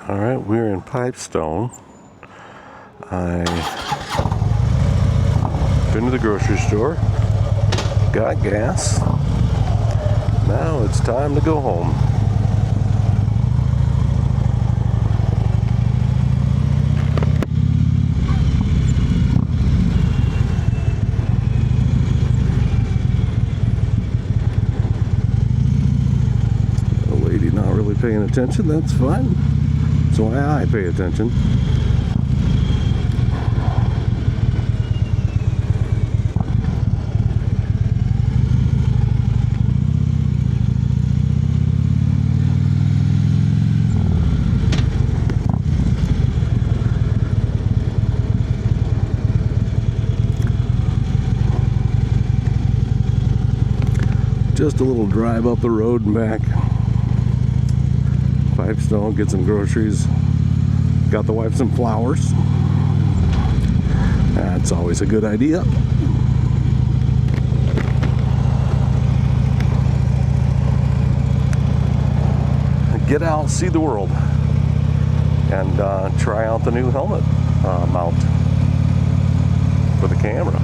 Alright, we're in Pipestone. I've been to the grocery store, got gas. Now it's time to go home. A lady not really paying attention, that's fine. That's why I pay attention. Just a little drive up the road and back. Pipestone, get some groceries. Got the wife some flowers. That's always a good idea. Get out, see the world, and try out the new helmet mount for the camera.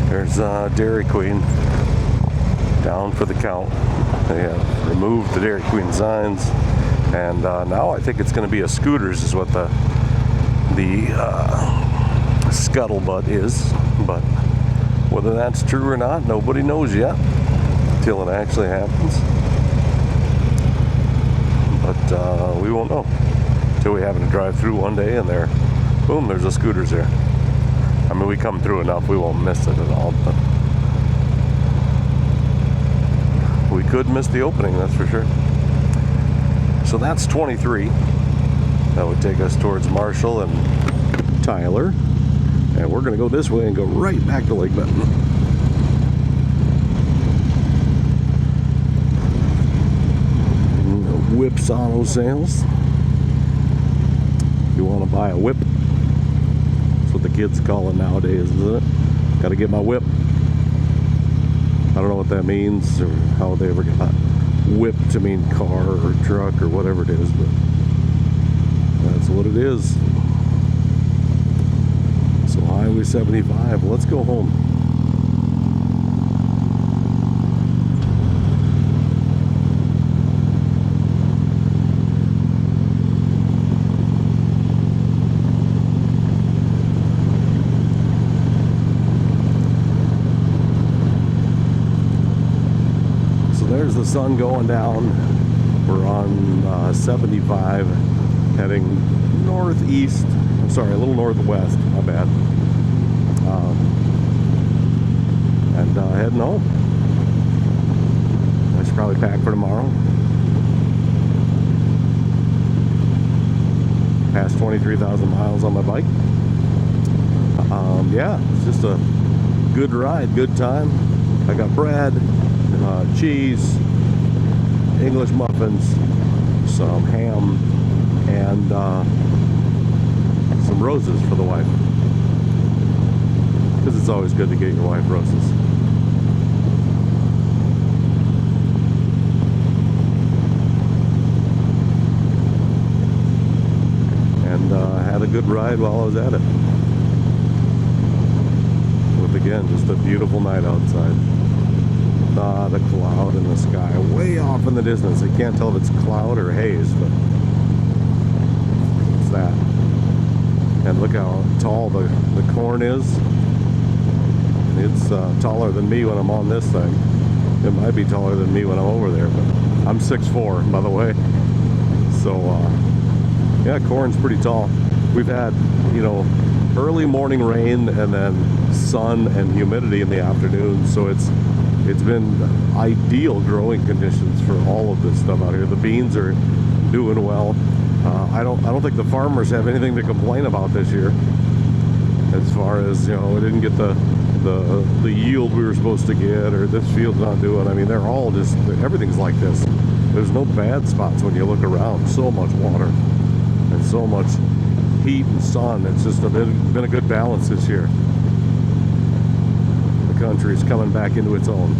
There's Dairy Queen down for the count. They have removed the Dairy Queen signs, and now I think it's going to be a Scooters is what the scuttlebutt is. But whether that's true or not, nobody knows yet until it actually happens. But we won't know until we happen to drive through one day and there, boom, there's a Scooters there. I mean, we come through enough, we won't miss it at all, but we could miss the opening, that's for sure. So that's 23. That would take us towards Marshall and Tyler. And we're going to go this way and go right back to Lake Benton. Whips auto sales. If you want to buy a whip, what the kids call it nowadays, isn't it? Gotta get my whip. I don't know what that means or how they ever got whip to mean car or truck or whatever it is, but that's what it is. So Highway 75, let's go home. There's the sun going down. We're on 75 heading northeast. I'm sorry, a little northwest, my bad. And heading home. I should probably pack for tomorrow. Past 23,000 miles on my bike. Yeah, it's just a good ride, good time. I got bread, cheese, English muffins, some ham, and some roses for the wife. Because it's always good to get your wife roses. And had a good ride while I was at it. With, again, just a beautiful night outside. The cloud in the sky way off in the distance. I can't tell if it's cloud or haze, but it's that. And look how tall the corn is. It's taller than me when I'm on this thing. It might be taller than me when I'm over there, but I'm 6'4", by the way. So yeah, corn's pretty tall. We've had, you know, early morning rain and then sun and humidity in the afternoon, so it's been ideal growing conditions for all of this stuff out here. The beans are doing well. I don't think the farmers have anything to complain about this year. As far as, you know, we didn't get the yield we were supposed to get, or this field's not doing. I mean, they're all just, everything's like this. There's no bad spots when you look around. So much water and so much heat and sun. It's just been a good balance this year. country is coming back into its own.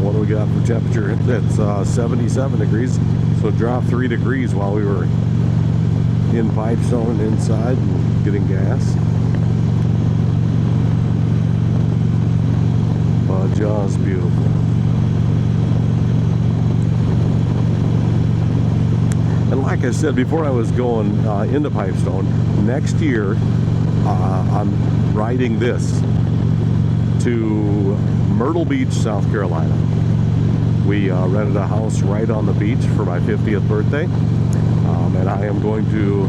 What do we got for temperature? It's 77 degrees, so it dropped 3 degrees while we were in Pipestone inside and getting gas. But just beautiful. And like I said before, I was going into Pipestone, next year I'm riding this to Myrtle Beach, South Carolina. We rented a house right on the beach for my 50th birthday, and I am going to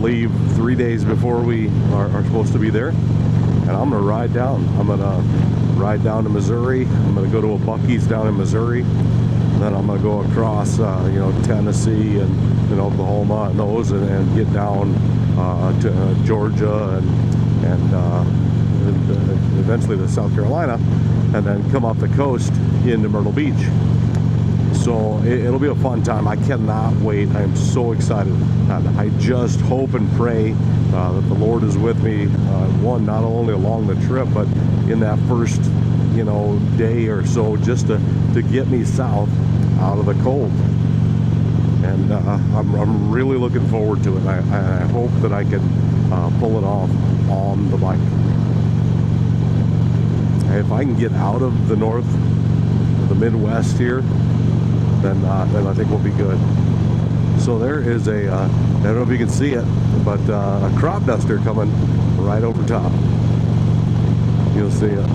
leave 3 days before we are supposed to be there, and I'm going to ride down. I'm going to ride down to Missouri. I'm going to go to a Buc-ee's down in Missouri, and then I'm going to go across Tennessee and Oklahoma and those, and get down to Georgia and eventually to South Carolina, and then come up the coast into Myrtle Beach. So it'll be a fun time. I cannot wait. I am so excited. I just hope and pray that the Lord is with me, one, not only along the trip, but in that first day or so, just to get me south out of the cold. And I'm really looking forward to it. I hope that I can pull it off on the bike. If I can get out of the north, the Midwest here, then I think we'll be good. So there is I don't know if you can see it, but a crop duster coming right over top. You'll see it.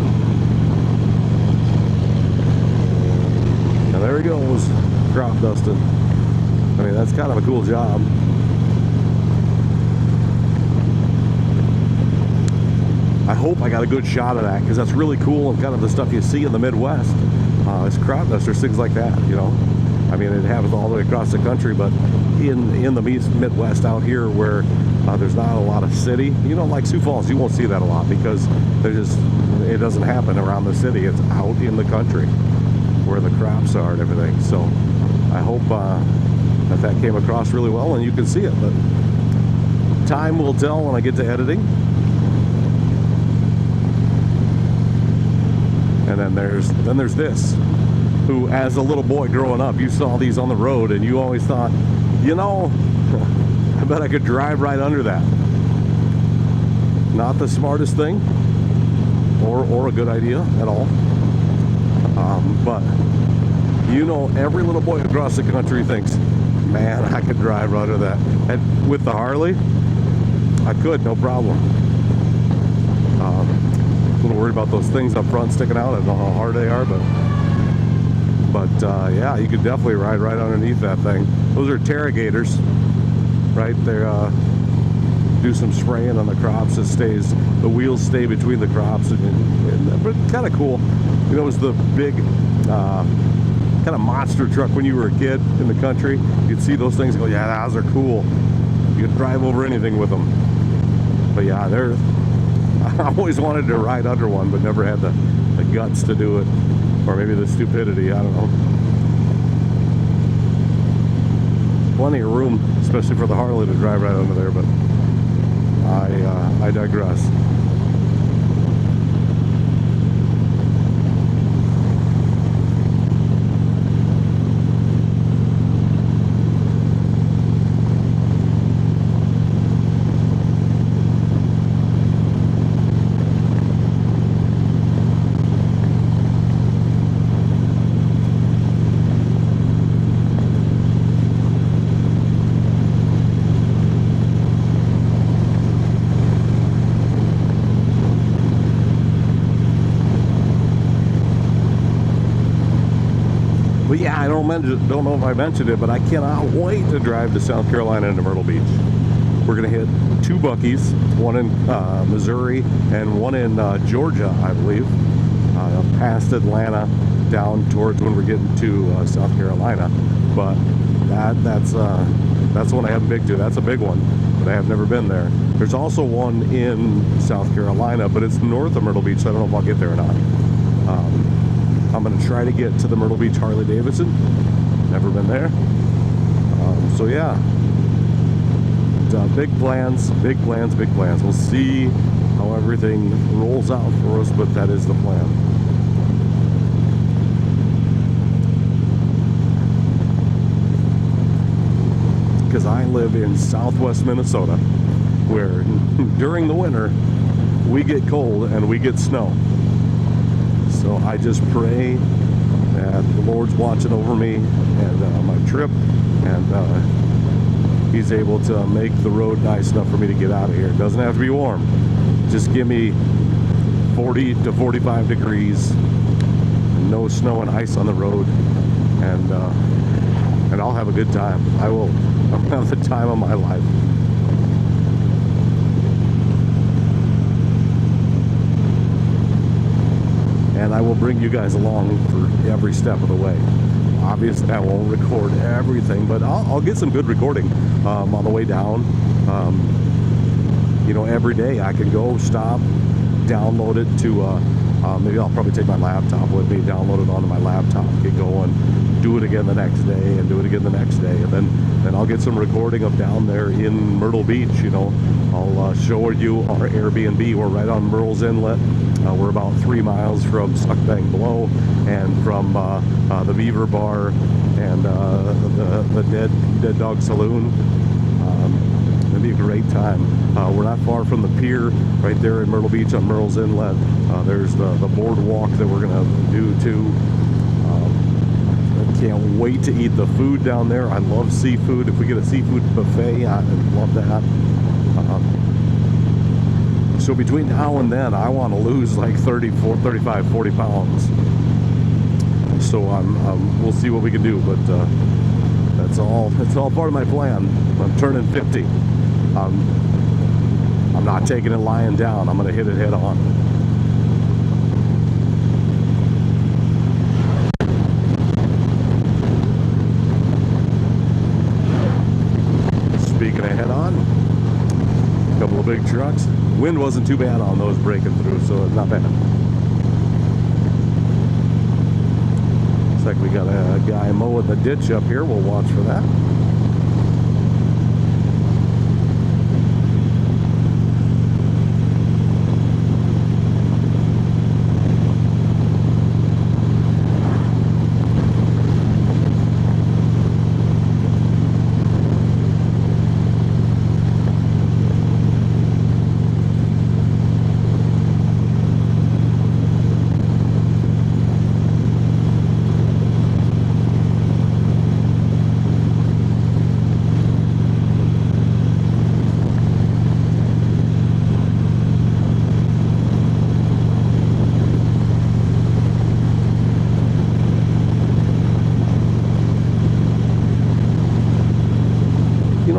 And there he goes, crop dusting. I mean, that's kind of a cool job. I hope I got a good shot of that, because that's really cool, and kind of the stuff you see in the Midwest. It's crop dusters, things like that, I mean, it happens all the way across the country, but in the Midwest out here where there's not a lot of city, like Sioux Falls, you won't see that a lot, because it doesn't happen around the city. It's out in the country where the crops are and everything. So I hope that came across really well and you can see it, but time will tell when I get to editing. And then there's this, who as a little boy growing up, you saw these on the road and you always thought, I bet I could drive right under that. Not the smartest thing or a good idea at all. But every little boy across the country thinks, man, I could drive right under that. And with the Harley, I could, no problem. A little worried about those things up front sticking out. I don't know how hard they are, but yeah, you could definitely ride right underneath that thing. Those are Terragators, right? They do some spraying on the crops. The wheels stay between the crops, but kind of cool. It was the big kind of monster truck when you were a kid in the country. You'd see those things and go, yeah, those are cool. You could drive over anything with them. But yeah, I always wanted to ride under one, but never had the guts to do it, or maybe the stupidity, I don't know. Plenty of room, especially for the Harley, to drive right under there, but I digress. But yeah, I don't know if I mentioned it, but I cannot wait to drive to South Carolina and to Myrtle Beach. We're going to hit 2 Buc-ee's, one in Missouri and one in Georgia, I believe, past Atlanta down towards when we're getting to South Carolina. But that's one I haven't been to. That's a big one, but I have never been there. There's also one in South Carolina, but it's north of Myrtle Beach, so I don't know if I'll get there or not. I'm going to try to get to the Myrtle Beach Harley Davidson. Never been there. So yeah, big plans, big plans, big plans. We'll see how everything rolls out for us, but that is the plan. Because I live in southwest Minnesota, where during the winter we get cold and we get snow. So I just pray that the Lord's watching over me and my trip, and He's able to make the road nice enough for me to get out of here. It doesn't have to be warm. Just give me 40 to 45 degrees, no snow and ice on the road, and I'll have a good time. I'll have the time of my life. And I will bring you guys along for every step of the way. Obviously, I won't record everything, but I'll get some good recording on the way down. You know, every day I can go, stop, download it to, maybe I'll probably take my laptop with me, download it onto my laptop, get going, do it again the next day, and do it again the next day. And then I'll get some recording of down there in Myrtle Beach, you know. I'll show you our Airbnb. We're right on Murrells Inlet. We're about 3 miles from Suckbang Blow and from the Beaver Bar and the Dead Dog Saloon. It'll be a great time. We're not far from the pier right there in Myrtle Beach on Murrells Inlet. There's the boardwalk that we're going to do too. I can't wait to eat the food down there. I love seafood. If we get a seafood buffet, I love that. So between now and then, I want to lose like 35, 40 pounds. So we'll see what we can do, but that's all part of my plan. I'm turning 50. I'm not taking it lying down. I'm going to hit it head on. Speaking of head on, a couple of big trucks. Wind wasn't too bad on those breaking through, so it's not bad. Looks like we got a guy mowing the ditch up here. We'll watch for that.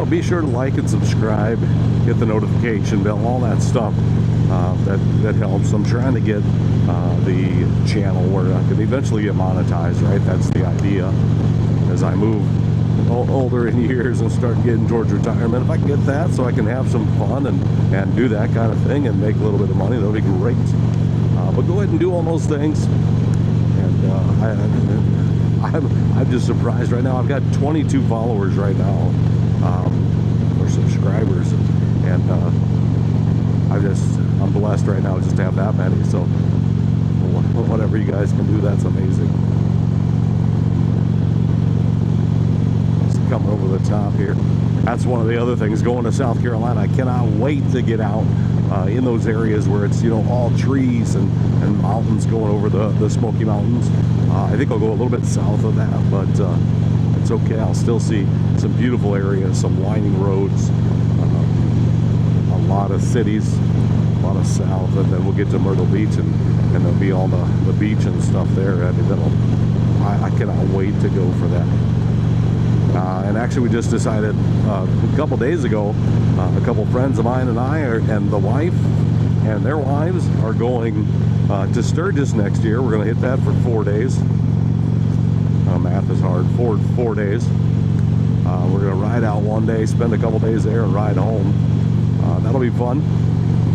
Be sure to like and subscribe, hit the notification bell, all that stuff. That helps. I'm trying to get the channel where I can eventually get monetized, right? That's the idea. As I move older in years and start getting towards retirement, if I can get that so I can have some fun and do that kind of thing and make a little bit of money, that'll be great. But go ahead and do all those things. And I'm just surprised right now. I've got 22 followers right now. Or subscribers, and I'm blessed right now just to have that many. So whatever you guys can do, that's amazing. Just coming over the top here. That's one of the other things going to South Carolina. I cannot wait to get out in those areas where it's, you know, all trees and mountains going over the Smoky Mountains. I think I'll go a little bit south of that, but it's okay. I'll still see some beautiful areas, some winding roads, a lot of cities, a lot of south, and then we'll get to Myrtle Beach and there'll be all the beach and stuff there. I mean, I cannot wait to go for that. And actually, we just decided a couple days ago, a couple friends of mine and I and the wife and their wives are going to Sturgis next year. We're going to hit that for 4 days. Math is hard. Four days. We're going to ride out one day, spend a couple days there, and ride home. That'll be fun.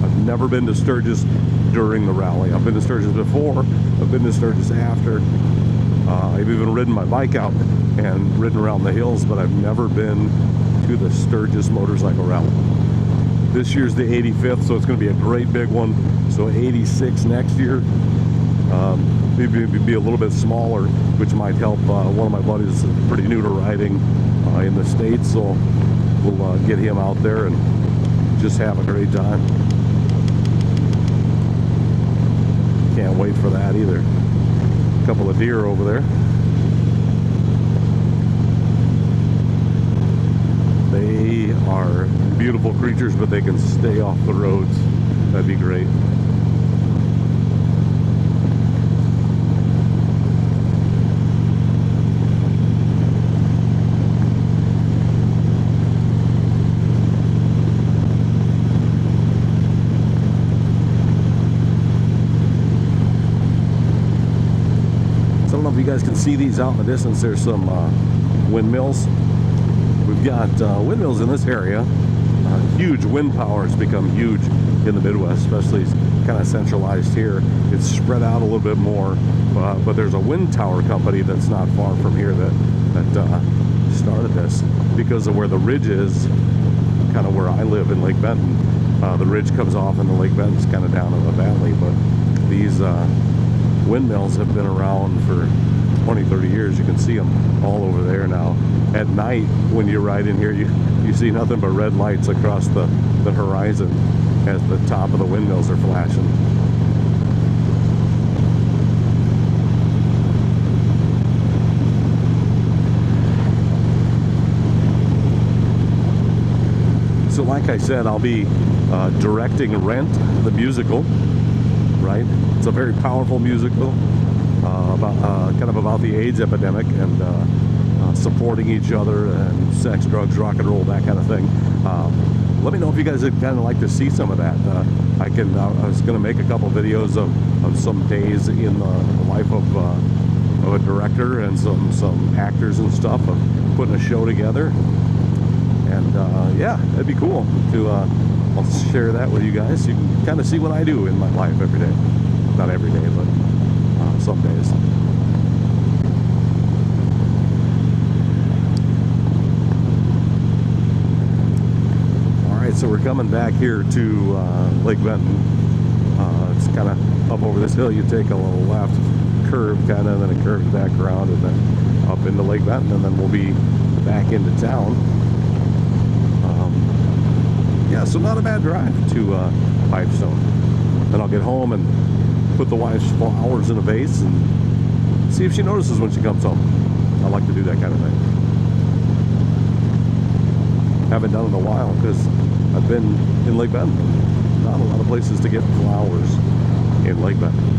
I've never been to Sturgis during the rally. I've been to Sturgis before. I've been to Sturgis after. I've even ridden my bike out and ridden around the hills, but I've never been to the Sturgis Motorcycle Rally. This year's the 85th, so it's going to be a great big one. So 86 next year. Maybe be a little bit smaller, which might help. One of my buddies is pretty new to riding in the States, so we'll get him out there and just have a great time. Can't wait for that either. A couple of deer over there. They are beautiful creatures, but they can stay off the roads. That'd be great. So I don't know if you guys can see these out in the distance. There's some windmills. We've got windmills in this area. Huge wind power has become huge in the Midwest, especially kind of centralized here. It's spread out a little bit more, but there's a wind tower company that's not far from here that started this because of where the ridge is, kind of where I live in Lake Benton. The ridge comes off and the Lake Benton's kind of down in the valley, but these windmills have been around for 20, 30 years. You can see them all over there now. At night, when you ride in here, you see nothing but red lights across the horizon as the top of the windmills are flashing. So like I said, I'll be directing Rent, the musical, right? It's a very powerful musical kind of about the AIDS epidemic and supporting each other and sex, drugs, rock and roll, that kind of thing. Let me know if you guys would kind of like to see some of that. I was going to make a couple videos of some days in the life of a director and some actors and stuff of putting a show together. And yeah, that'd be cool to I'll share that with you guys. You can kind of see what I do in my life every day. Not every day, but some days. So we're coming back here to Lake Benton. It's kind of up over this hill. You take a little left curve, kind of, and then it curves back around, and then up into Lake Benton, and then we'll be back into town. Yeah, so not a bad drive to Pipestone. Then I'll get home and put the wife's flowers in a vase and see if she notices when she comes home. I like to do that kind of thing. Haven't done it in a while because I've been in Lake Benton. Not a lot of places to get flowers in Lake Benton.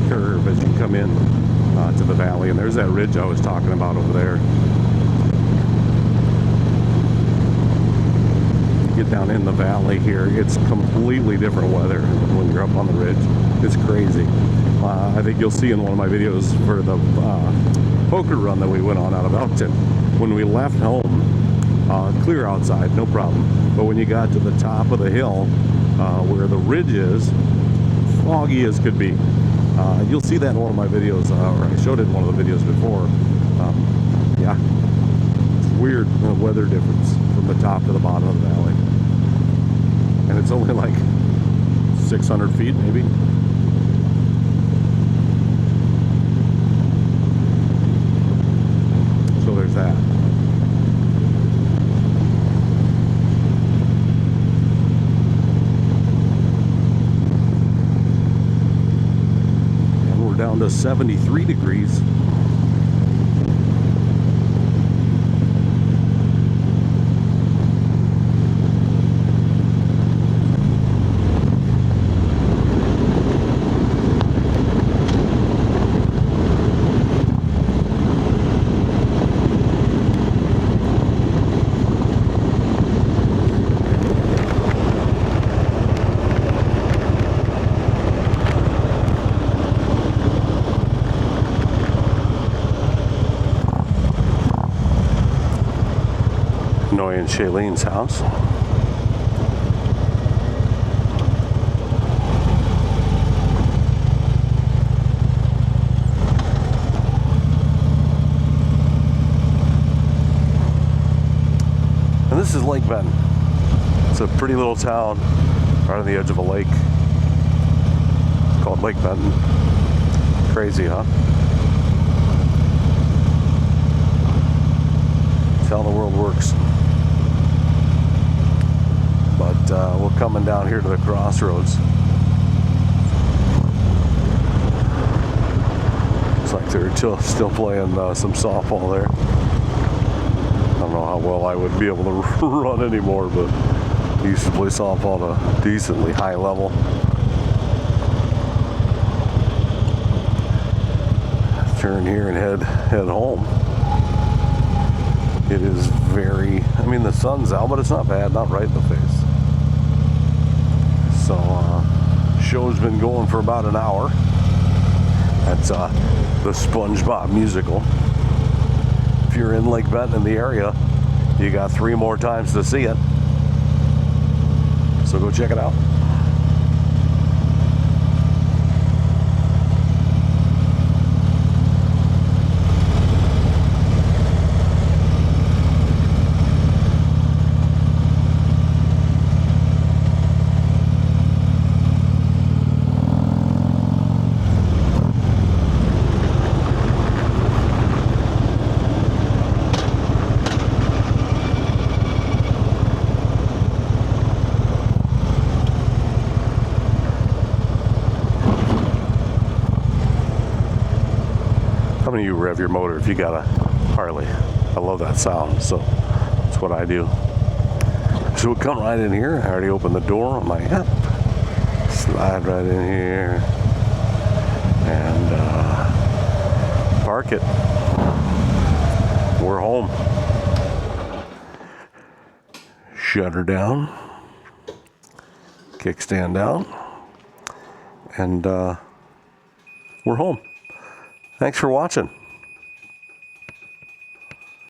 Curve as you come in to the valley, and there's that ridge I was talking about over there. You get down in the valley here, it's completely different weather when you're up on the ridge. It's crazy. I think you'll see in one of my videos for the poker run that we went on out of Benton. When we left home, clear outside, no problem, but when you got to the top of the hill where the ridge is, foggy as could be. You'll see that in one of my videos, or I showed it in one of the videos before. Yeah, it's weird weather difference from the top to the bottom of the valley. And it's only like 600 feet maybe. So there's that. Down to 73 degrees. Noy and Shailene's house. And this is Lake Benton. It's a pretty little town right on the edge of a lake. It's called Lake Benton. Crazy, huh? That's how the world works. But we're coming down here to the crossroads. Looks like they're still playing some softball there. I don't know how well I would be able to run anymore, but I used to play softball at a decently high level. Turn here and head home. It is very, I mean, the sun's out, but it's not bad, not right in the face. So, show's been going for about an hour. That's the SpongeBob musical. If you're in Lake Benton in the area, you got 3 more times to see it. So go check it out. How many of you rev your motor if you got a Harley? I love that sound, so that's what I do. So we'll come right in here. I already opened the door on my app. Slide right in here and park it. We're home. Shutter down. Kickstand down. And we're home. Thanks for watching.